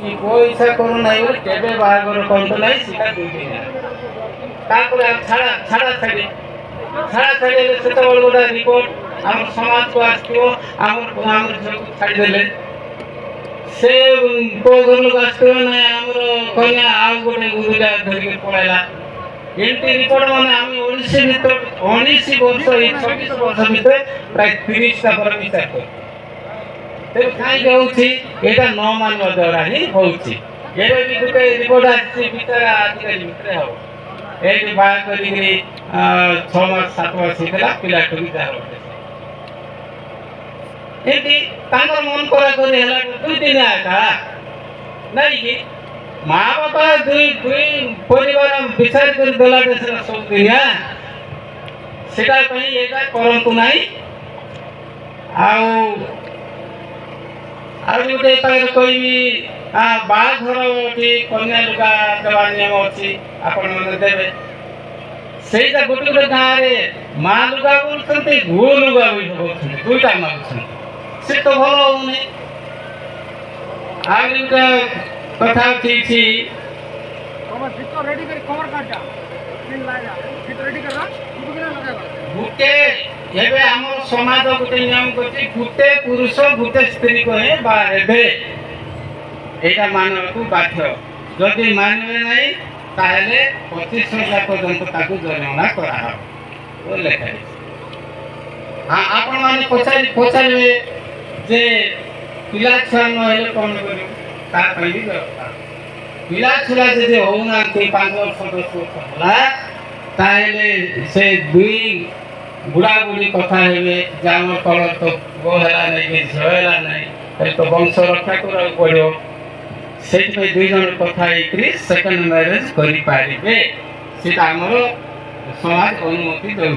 कि पुओ इच्छा करूना बोले केबे बाहागर करतु ना सीधा 2 दिन तापर छाड़ा छाड़ा छाड़ी छाड़ा छाड़ी सेते बड़ गोटा रिपोर्ट आम समाज को आसो आम छाड़ी देले से पुओ घर लोक आसो ना आमर कन्या आउ गोटे गुरुला धरिक पड़ेगा एमती रिपोर्ट मैंने आम 19 वर्ष 26 वर्ष भितर प्राय 30टा पर विचार कर कहीं न मानवा द्वारा ही होती गोटे रिपोर्ट आसी विचार आजिकल भितर हम ये बाहर कर 6 मास 7 मास होता पिला मन करा कर 2 दिन आका नहीं कि माँ बापा दुई परिवार विचार कर देला सब दुनिया सेटा करतु ना गोटे कही बाघर कन्या लुगा देवा नियम अच्छी आपण मैंने देवे से गोटे गोटे गाँव में माँ लुगा बोलते घू लुगा भी बोलते 2टा मांग से तो भल होनी गोटे कथा गुटे एबे हमर समाज गुटे नियम करछि गुटे पुरुष गुटे स्त्री को हे बाहेबे एटा मानवको बाध्य जदि मानबे नै ताहेले 25,000 पर्यंत ताकू जरिमाना करा हो ओ लेखा हां आपण माने पछारे जे पिला छुआ न हेले कोन करियो ता पई व्यवस्था पिला छुआ जे होउना 5 वर्ष 10 वर्ष होला ताहेले से 2 बुढ़ा बुढ़ी कथा हे जाम कल तो गो है नहीं झेला नहीं तो वंश रक्षा करा पड़ो से 2 जन कथा सेकेंड मैरेज करें समाज अनुमति दौर।